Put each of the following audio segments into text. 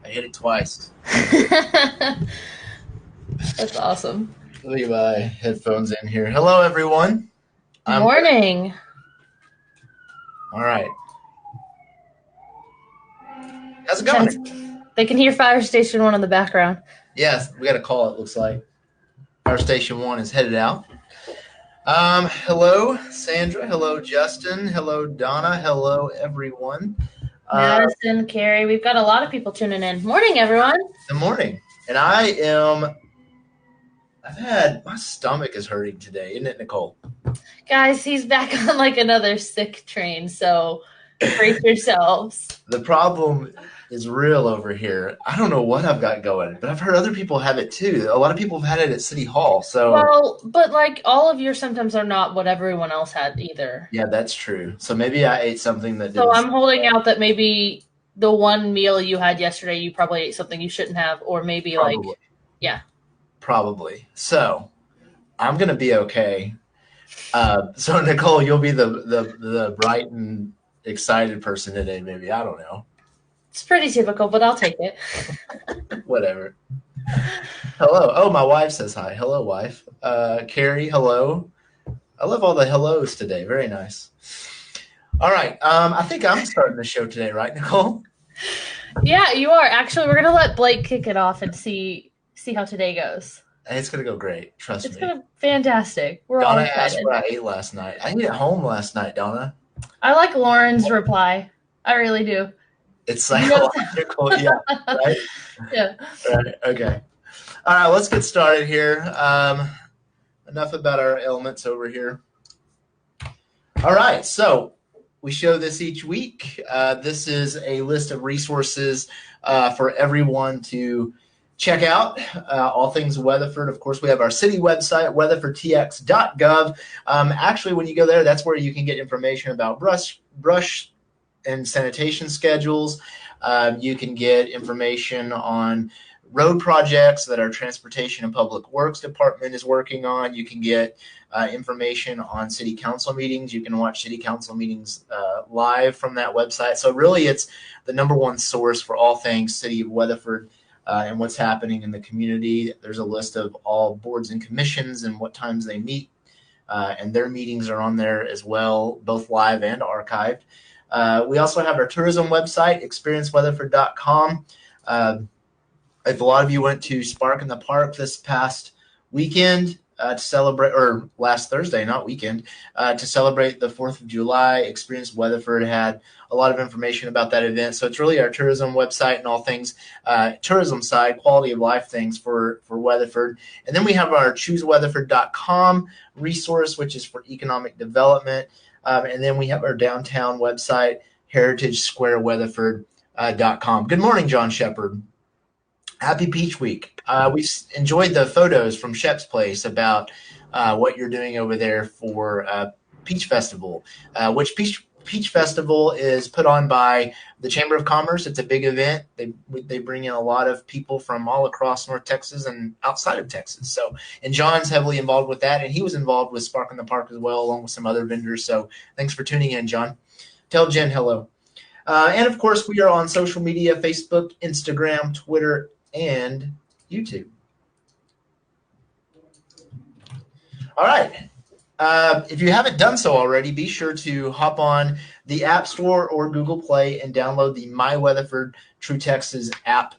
Hit it twice. That's awesome. Let me get my headphones in here. Hello, everyone. Morning. All right. How's it going? They can hear Fire Station 1 in the background. Yes, we got a call, it looks like. Fire Station 1 is headed out. Hello, Sandra. Hello, Justin. Hello, Donna. Hello, everyone. Madison, Carrie. We've got a lot of people tuning in. Morning, everyone. Good morning. And my stomach is hurting today, isn't it, Nicole? Guys, he's back on like another sick train, so brace yourselves. The problem is real over here. I don't know what I've got going, but I've heard other people have it too. A lot of people have had it at City Hall. So well, but like all of your symptoms are not what everyone else had either. Yeah, that's true. So maybe I ate something that. So I'm holding out that maybe the one meal you had yesterday, you probably ate something you shouldn't have, or maybe Probably. Probably. So I'm gonna be okay. So Nicole, you'll be the bright and excited person today. Maybe, I don't know. It's pretty typical, but I'll take it. Whatever. Hello. Oh, my wife says hi. Hello, wife. Carrie, hello. I love all the hellos today. Very nice. All right. I think I'm starting the show today, right, Nicole? Yeah, you are. Actually, we're gonna let Blake kick it off and see how today goes. It's gonna go great. Trust me. It's gonna be fantastic. We're Donna all excited. asked what I ate last night. I ate at home last night, Donna. I like Lauren's reply. I really do. It's psychological. Yeah. Right? Yeah. Right. Okay. All right. Let's get started here. Enough about our ailments over here. All right. So we show this each week. This is a list of resources for everyone to check out. All things Weatherford. Of course, we have our city website, weatherfordtx.gov. Actually, when you go there, that's where you can get information about brush and sanitation schedules. You can get information on road projects that our Transportation and Public Works Department is working on. You can get information on city council meetings. You can watch city council meetings live from that website. So really, it's the number one source for all things City of Weatherford and what's happening in the community. There's a list of all boards and commissions and what times they meet, and their meetings are on there as well, both live and archived. We also have our tourism website, experienceweatherford.com. If a lot of you went to Spark in the Park this past weekend to celebrate, or last Thursday, not weekend, to celebrate the 4th of July, Experience Weatherford had a lot of information about that event. So it's really our tourism website and all things tourism side, quality of life things for Weatherford. And then we have our chooseweatherford.com resource, which is for economic development. And then we have our downtown website, heritagesquareweatherford.com. Good morning, John Shepard. Happy Peach Week. We enjoyed the photos from Shep's Place about what you're doing over there for Peach Festival, which Peach Festival is put on by the Chamber of Commerce. It's a big event. They bring in a lot of people from all across North Texas and outside of Texas. So, and John's heavily involved with that, and he was involved with Spark in the Park as well, along with some other vendors. So thanks for tuning in, John. Tell Jen hello. And of course, we are on social media, Facebook, Instagram, Twitter, and YouTube. All right. If you haven't done so already, be sure to hop on the App Store or Google Play and download the My Weatherford True Texas app.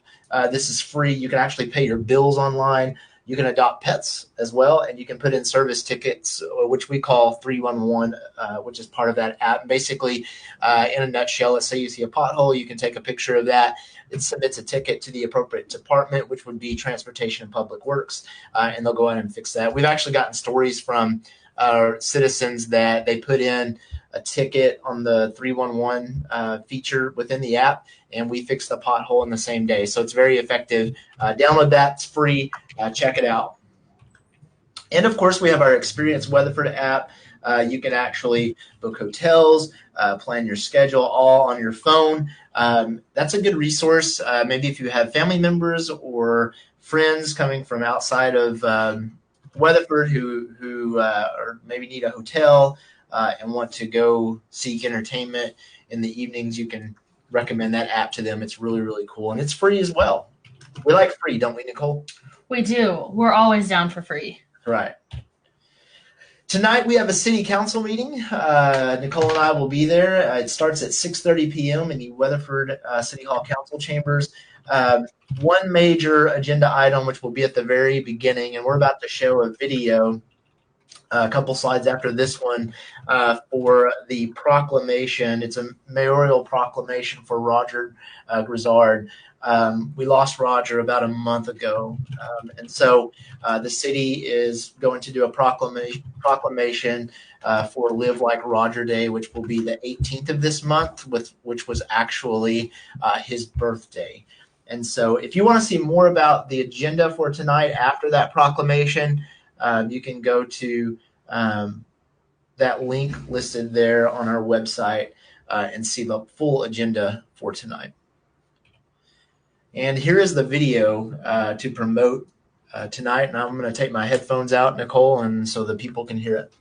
This is free. You can actually pay your bills online. You can adopt pets as well, and you can put in service tickets, which we call 311, which is part of that app. Basically, in a nutshell, let's say you see a pothole, you can take a picture of that. It submits a ticket to the appropriate department, which would be Transportation and Public Works, and they'll go in and fix that. We've actually gotten stories from our citizens that they put in a ticket on the 311 feature within the app, and we fixed the pothole in the same day. So it's very effective. Download that. It's free. Check it out. And, of course, we have our Experience Weatherford app. You can actually book hotels, plan your schedule all on your phone. That's a good resource. Maybe if you have family members or friends coming from outside of Weatherford who or maybe need a hotel and want to go seek entertainment in the evenings, you can recommend that app to them. It's really, really cool. And it's free as well. We like free, don't we, Nicole? We do. We're always down for free. Right. Tonight we have a city council meeting. Nicole and I will be there. It starts at 6:30 p.m. in the Weatherford City Hall Council Chambers. One major agenda item, which will be at the very beginning, and we're about to show a video a couple slides after this one for the proclamation. It's a mayoral proclamation for Roger Grizzard. We lost Roger about a month ago, and so the city is going to do a proclamation for Live Like Roger Day, which will be the 18th of this month, which was actually his birthday. And so if you want to see more about the agenda for tonight after that proclamation, you can go to that link listed there on our website and see the full agenda for tonight. And here is the video to promote tonight. And I'm going to take my headphones out, Nicole, and so the people can hear it.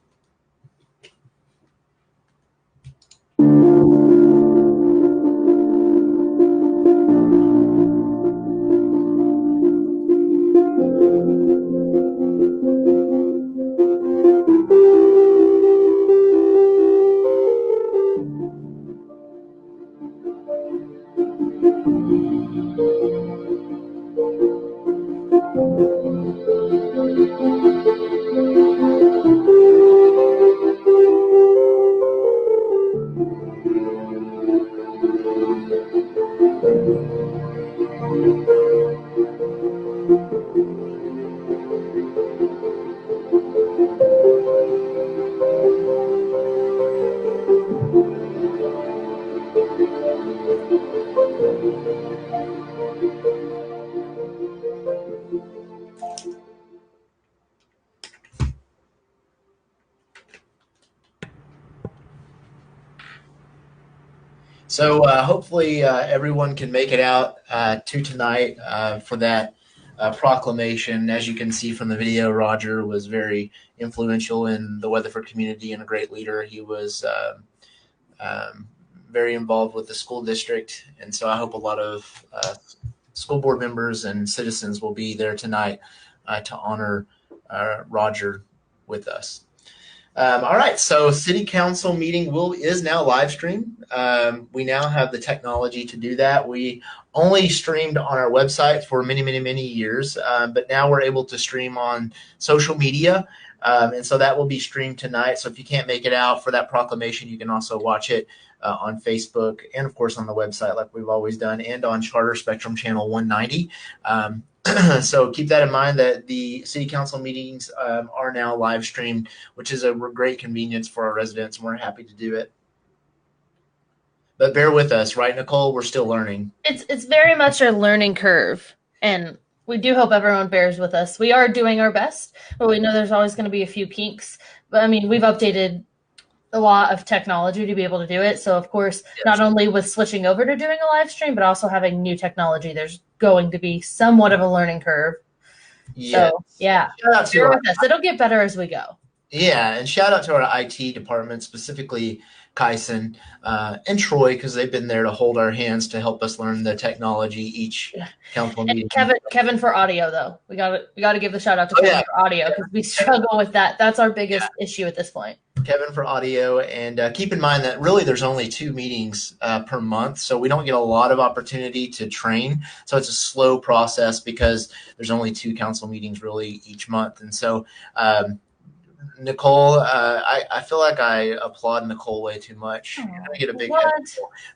So hopefully everyone can make it out to tonight for that proclamation. As you can see from the video, Roger was very influential in the Weatherford community and a great leader. He was very involved with the school district, and so I hope a lot of school board members and citizens will be there tonight to honor Roger with us. All right, so City Council meeting is now live streamed. We now have the technology to do that. We only streamed on our website for many, many, many years, but now we're able to stream on social media, and so that will be streamed tonight. So if you can't make it out for that proclamation, you can also watch it on Facebook and, of course, on the website like we've always done, and on Charter Spectrum Channel 190. So keep that in mind that the City Council meetings are now live streamed, which is a great convenience for our residents, and we're happy to do it. But bear with us, right, Nicole? We're still learning. It's very much a learning curve, and we do hope everyone bears with us. We are doing our best, but we know there's always going to be a few kinks. But, I mean, we've updated a lot of technology to be able to do it. So, of course, not only with switching over to doing a live stream, but also having new technology, there's going to be somewhat of a learning curve. Yes. So, yeah, bear with us. It'll get better as we go. Yeah, and shout out to our IT department, specifically Kyson and Troy, because they've been there to hold our hands to help us learn the technology each council meeting. Kevin for audio, though. We got to give the shout out to Kevin for audio, because we struggle with that. That's our biggest issue at this point. Kevin for audio, and keep in mind that really there's only 2 meetings per month, so we don't get a lot of opportunity to train. So it's a slow process because there's only 2 council meetings really each month. And so Nicole, I feel like I applaud Nicole way too much. I get a big head,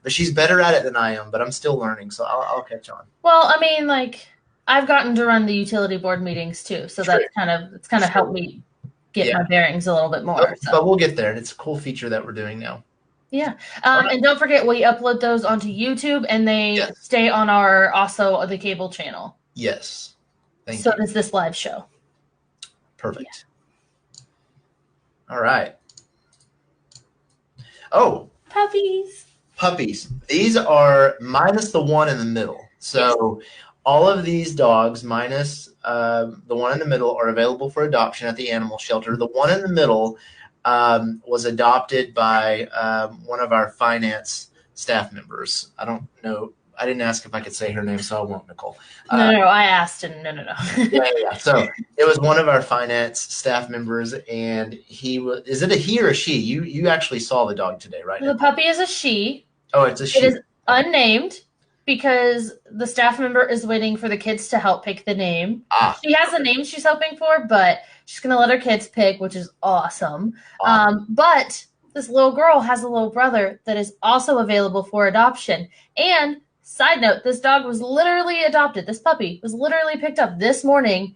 but she's better at it than I am, but I'm still learning, so I'll catch on. Well, I mean, like, I've gotten to run the utility board meetings too, so that's kind of helped me get my bearings a little bit more. But we'll get there, and it's a cool feature that we're doing now. Yeah. And don't forget, we upload those onto YouTube, and they stay on the cable channel. Yes. Thank you. So does this live show. Perfect. Yeah. All right. Oh. Puppies. These are minus the one in the middle. So all of these dogs, minus the one in the middle, are available for adoption at the animal shelter. The one in the middle was adopted by one of our finance staff members. I don't know. I didn't ask if I could say her name, so I won't, Nicole. No, I asked, and no. Yeah. So it was one of our finance staff members, and is it a he or a she? You actually saw the dog today, right? The puppy is a she. Oh, it's a she. It is unnamed, because the staff member is waiting for the kids to help pick the name. She has a name she's hoping for, but she's going to let her kids pick, which is awesome. But this little girl has a little brother that is also available for adoption. And side note, this dog was literally adopted. This puppy was literally picked up this morning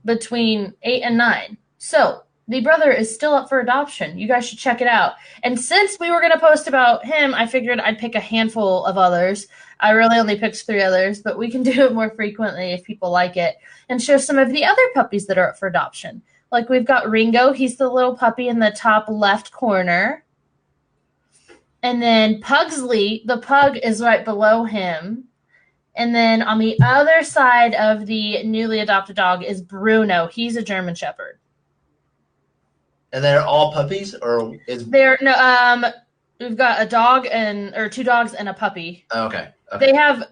between 8 and 9. So the brother is still up for adoption. You guys should check it out. And since we were going to post about him, I figured I'd pick a handful of others. I really only picked 3 others, but we can do it more frequently if people like it, and show some of the other puppies that are up for adoption. Like, we've got Ringo. He's the little puppy in the top left corner. And then Pugsley, the pug, is right below him. And then on the other side of the newly adopted dog is Bruno. He's a German Shepherd. And they're all puppies, or we've got a dog or 2 dogs and a puppy. Okay.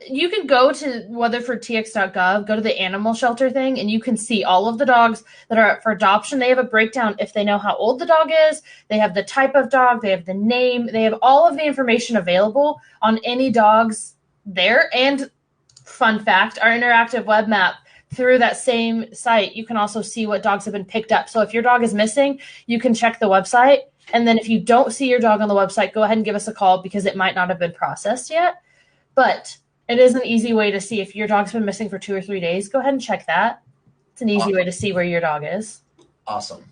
You can go to weatherfordtx.gov, go to the animal shelter thing, and you can see all of the dogs that are up for adoption. They have a breakdown if they know how old the dog is. They have the type of dog. They have the name. They have all of the information available on any dogs there. And fun fact, our interactive web map, through that same site, you can also see what dogs have been picked up. So if your dog is missing, you can check the website. And then if you don't see your dog on the website, go ahead and give us a call, because it might not have been processed yet. But it is an easy way to see if your dog's been missing for 2 or 3 days. Go ahead and check that. It's an easy way to see where your dog is. Awesome.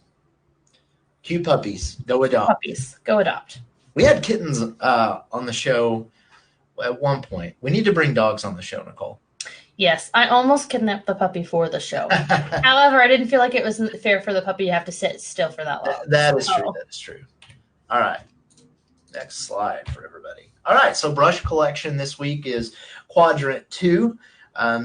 Cute puppies. Go adopt. Puppies. Go adopt. We had kittens on the show at one point. We need to bring dogs on the show, Nicole. Yes, I almost kidnapped the puppy for the show. However, I didn't feel like it was fair for the puppy to have to sit still for that long. That is true. That is true. All right. Next slide for everybody. All right. So brush collection this week is quadrant 2.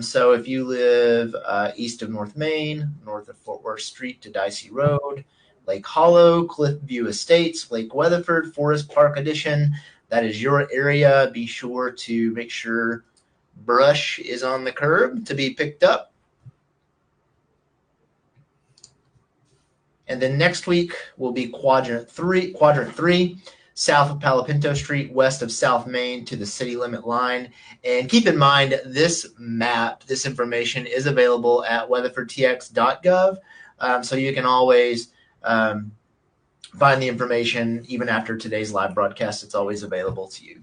So if you live east of North Main, north of Fort Worth Street to Dicey Road, Lake Hollow, Cliffview Estates, Lake Weatherford, Forest Park Edition, that is your area. Be sure to make sure brush is on the curb to be picked up. And then next week will be quadrant three, south of Palo Pinto Street, west of South Main to the city limit line. And keep in mind, this map, this information is available at weatherfordtx.gov. So you can always find the information even after today's live broadcast. It's always available to you.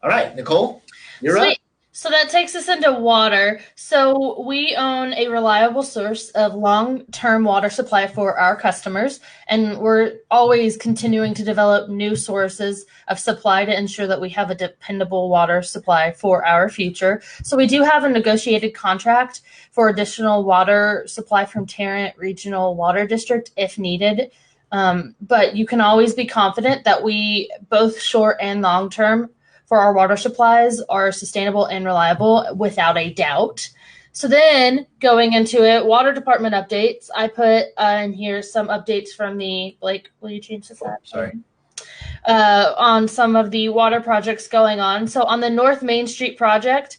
All right, Nicole, you're up. So that takes us into water. So we own a reliable source of long-term water supply for our customers, and we're always continuing to develop new sources of supply to ensure that we have a dependable water supply for our future. So we do have a negotiated contract for additional water supply from Tarrant Regional Water District if needed. But you can always be confident that we, both short and long-term, for our water supplies are sustainable and reliable without a doubt. So then going into it, water department updates, I put in here some updates from the, Blake, will you change this up? Sorry. On some of the water projects going on. So on the North Main Street project,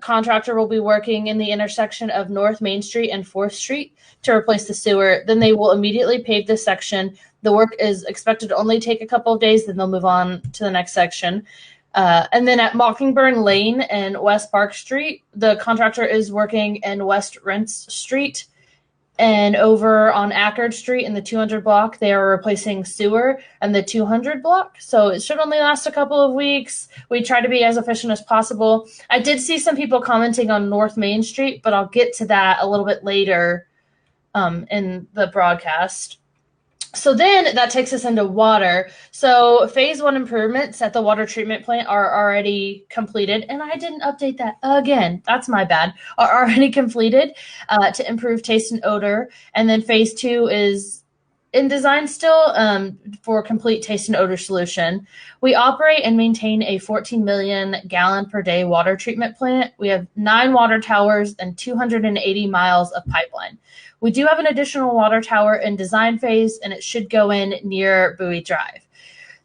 contractor will be working in the intersection of North Main Street and 4th Street to replace the sewer. Then they will immediately pave this section. The work is expected to only take a couple of days, then they'll move on to the next section. And then at Mockingbird Lane and West Park Street, the contractor is working in West Rents Street. And over on Ackard Street in the 200 block, they are replacing sewer and the 200 block. So it should only last a couple of weeks. We try to be as efficient as possible. I did see some people commenting on North Main Street, but I'll get to that a little bit later in the broadcast. So then that takes us into water. So phase 1 improvements at the water treatment plant are already completed. And I didn't update that again. That's my bad. Are already completed to improve taste and odor. And then phase 2 is in design still for complete taste and odor solution. We operate and maintain a 14 million gallon per day water treatment plant. We have 9 water towers and 280 miles of pipeline. We do have an additional water tower in design phase, and it should go in near Bowie Drive.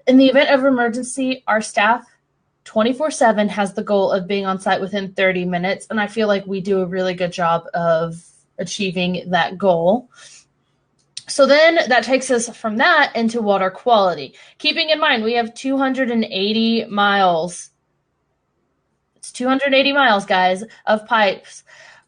In the event of emergency, our staff 24/7 has the goal of being on site within 30 minutes, and I feel like we do a really good job of achieving that goal. So then that takes us from that into water quality. Keeping in mind, we have 280 miles. It's 280 miles, guys, of pipes.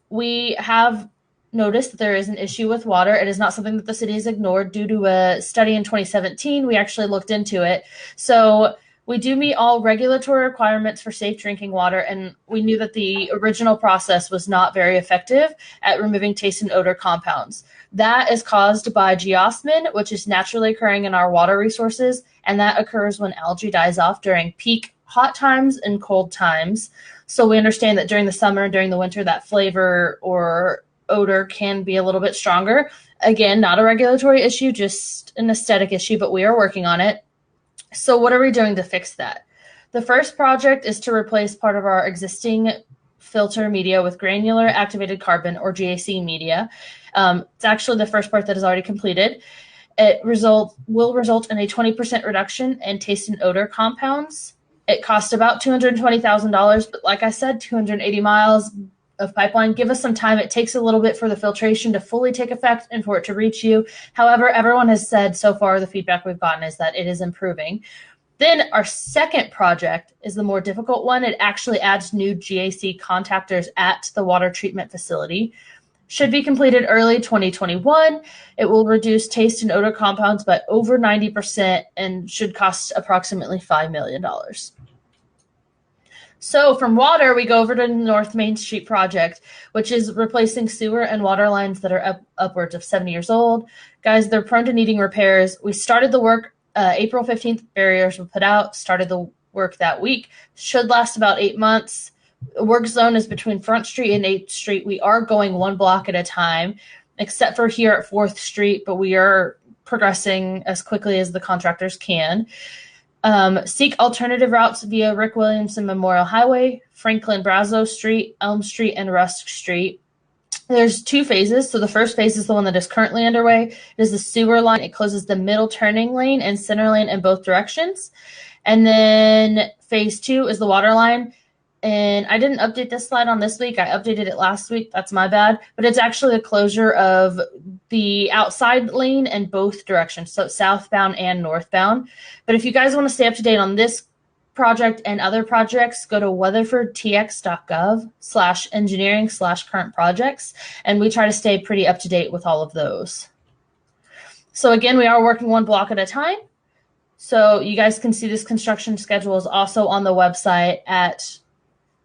We have noticed that there is an issue with water. It is not something that the city has ignored due to a study in 2017. We actually looked into it. So we do meet all regulatory requirements for safe drinking water, and we knew that the original process was not very effective at removing taste and odor compounds. That is caused by geosmin, which is naturally occurring in our water resources, and that occurs when algae dies off during peak hot times and cold times. So we understand that during the summer and during the winter, that flavor or odor can be a little bit stronger. Again, not a regulatory issue, just an aesthetic issue, but we are working on it. So what are we doing to fix that? The first project is to replace part of our existing filter media with granular activated carbon, or GAC media. It's actually the first part that is already completed. It will result in a 20% reduction in taste and odor compounds. It costs about $220,000, but like I said, 280 miles of pipeline. Give us some time. It takes a little bit for the filtration to fully take effect and for it to reach you. However, everyone has said so far, the feedback we've gotten is that it is improving. Then our second project is the more difficult one. It actually adds new GAC contactors at the water treatment facility. Should be completed early 2021. It will reduce taste and odor compounds by over 90% and should cost approximately $5 million. So from water, we go over to the North Main Street project, which is replacing sewer and water lines that are upwards of 70 years old. Guys, they're prone to needing repairs. We started the work April 15th. Barriers were put out, started the work that week. Should last about 8 months. The work zone is between Front Street and 8th Street. We are going 1 block at a time, except for here at 4th Street, but we are progressing as quickly as the contractors can. Seek alternative routes via Rick Williamson Memorial Highway, Franklin Brazo Street, Elm Street, and Rusk Street. There's 2 phases. So the first phase is the one that is currently underway. It is the sewer line. It closes the middle turning lane and center lane in both directions. And then phase 2 is the water line. And I didn't update this slide on this week. I updated it last week. That's my bad. But it's actually the closure of the outside lane in both directions, so southbound and northbound. But if you guys want to stay up to date on this project and other projects, go to weatherfordtx.gov/engineering/current projects, and we try to stay pretty up to date with all of those. So again, we are working one block at a time. So you guys can see this construction schedule is also on the website at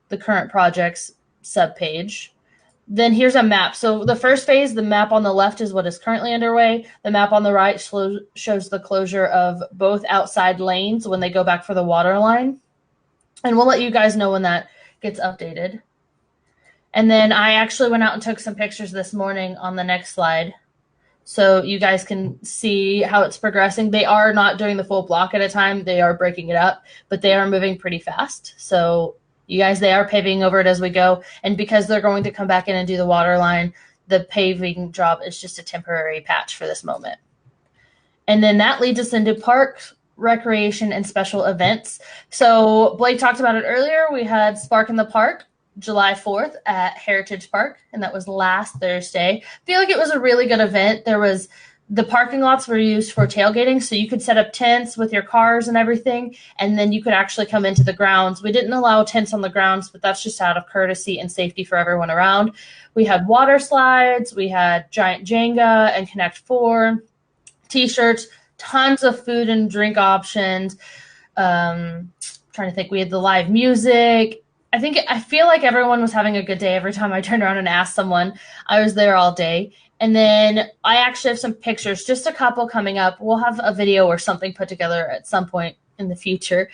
the current projects subpage. Then here's a map. So the first phase, the map on the left is what is currently underway. The map on the right shows the closure of both outside lanes when they go back for the water line. And we'll let you guys know when that gets updated. And then I actually went out and took some pictures this morning on the next slide, so you guys can see how it's progressing. They are not doing the full block at a time. They are breaking it up, but they are moving pretty fast. So you guys, they are paving over it as we go. And because they're going to come back in and do the water line, the paving job is just a temporary patch for this moment. And then that leads us into parks, recreation, and special events. So Blake talked about it earlier. We had Spark in the Park July 4th at Heritage Park, and that was last Thursday. I feel like it was a really good event. The parking lots were used for tailgating, so you could set up tents with your cars and everything, and then you could actually come into the grounds. We didn't allow tents on the grounds, but that's just out of courtesy and safety for everyone around. We had water slides, we had giant Jenga and Connect 4, T-shirts, tons of food and drink options. Trying to think, we had the live music. I feel like everyone was having a good day every time I turned around and asked someone. I was there all day. And then I actually have some pictures, just a couple coming up. We'll have a video or something put together at some point in the future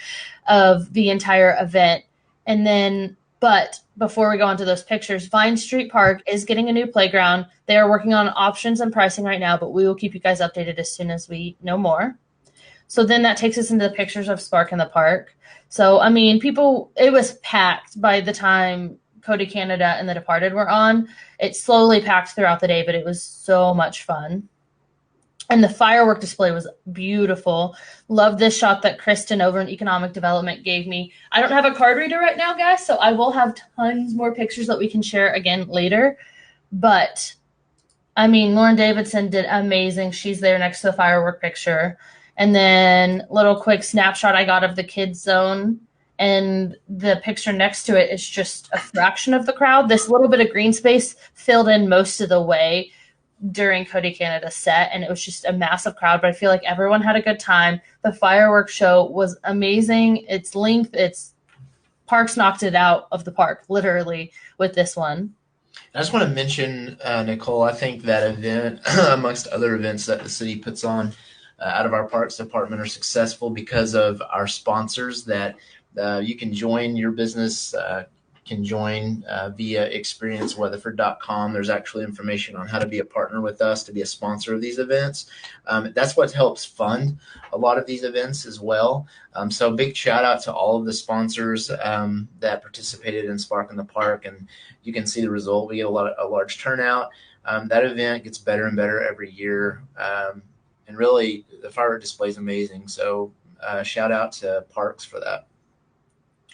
of the entire event. And then, but before we go on to those pictures, Vine Street Park is getting a new playground. They are working on options and pricing right now, but we will keep you guys updated as soon as we know more. So then that takes us into the pictures of Spark in the Park. So, I mean, it was packed by the time Cody Canada and The Departed were on. It slowly packed throughout the day, but it was so much fun. And the firework display was beautiful. Love this shot that Kristen over in Economic Development gave me. I don't have a card reader right now, guys, so I will have tons more pictures that we can share again later. But, I mean, Lauren Davidson did amazing. She's there next to the firework picture. And then little quick snapshot I got of the kids zone, and the picture next to it is just a fraction of the crowd. This little bit of green space filled in most of the way during Cody Canada's set, and it was just a massive crowd, but I feel like everyone had a good time. The fireworks show was amazing. Its length, Parks knocked it out of the park, literally, with this one. I just want to mention, Nicole, I think that event, amongst other events that the city puts on, out of our parks department, are successful because of our sponsors that you can join. Your business can join via experienceweatherford.com. There's actually information on how to be a partner with us, to be a sponsor of these events. That's what helps fund a lot of these events as well. So big shout out to all of the sponsors that participated in Spark in the Park, and you can see the result. We get a large turnout. That event gets better and better every year. And really, the firework display is amazing. So shout out to Parks for that.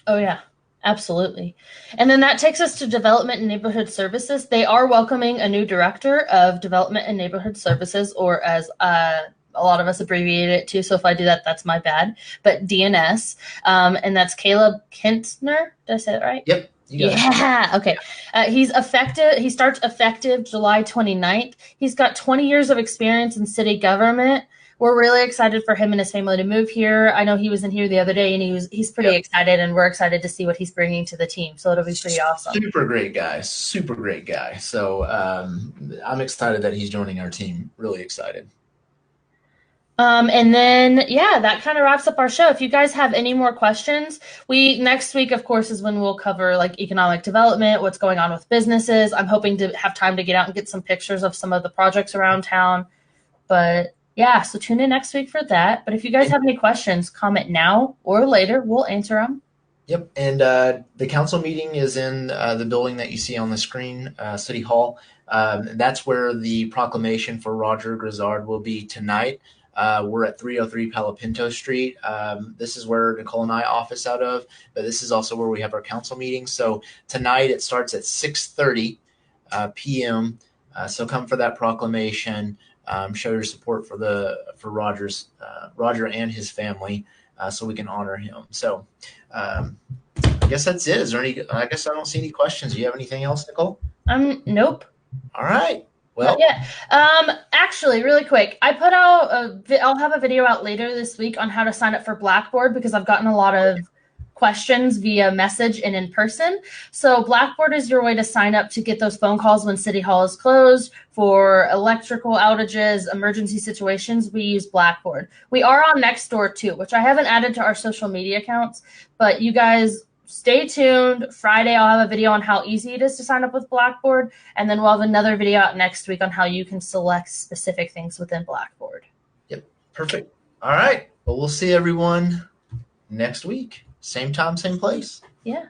Oh, yeah, absolutely. And then that takes us to Development and Neighborhood Services. They are welcoming a new director of Development and Neighborhood Services, or as a lot of us abbreviate it to. So if I do that, that's my bad. But DNS. And that's Caleb Kintner. Did I say that right? Yep. Yeah. Okay. He starts effective July 29th. He's got 20 years of experience in city government. We're really excited for him and his family to move here. I know he was in here the other day, and he's pretty excited, and we're excited to see what he's bringing to the team. So it'll be pretty awesome. Super great guy. So I'm excited that he's joining our team. Really excited. And then, yeah, that kind of wraps up our show. If you guys have any more questions, next week, of course, is when we'll cover like economic development, what's going on with businesses. I'm hoping to have time to get out and get some pictures of some of the projects around town. But Yeah, so tune in next week for that. But if you guys have any questions, comment now or later. We'll answer them. Yep, and the council meeting is in the building that you see on the screen, City Hall. That's where the proclamation for Roger Grizzard will be tonight. We're at 303 Palo Pinto Street. This is where Nicole and I office out of, but this is also where we have our council meeting. So tonight it starts at 6:30 p.m. So come for that proclamation. Show your support for Roger and his family, so we can honor him. So I guess that's it. Is there any? I guess I don't see any questions. Do you have anything else, Nicole? Nope. All right. Well, yeah. Actually, really quick, I put out I'll have a video out later this week on how to sign up for Blackboard because I've gotten a lot of questions via message and in person. So Blackboard is your way to sign up to get those phone calls when City Hall is closed for electrical outages, emergency situations. We use Blackboard. We are on Nextdoor too, which I haven't added to our social media accounts, but you guys stay tuned. Friday, I'll have a video on how easy it is to sign up with Blackboard, and then we'll have another video out next week on how you can select specific things within Blackboard. Yep, perfect. All right. Well, we'll see everyone next week. Same time, same place. Yeah.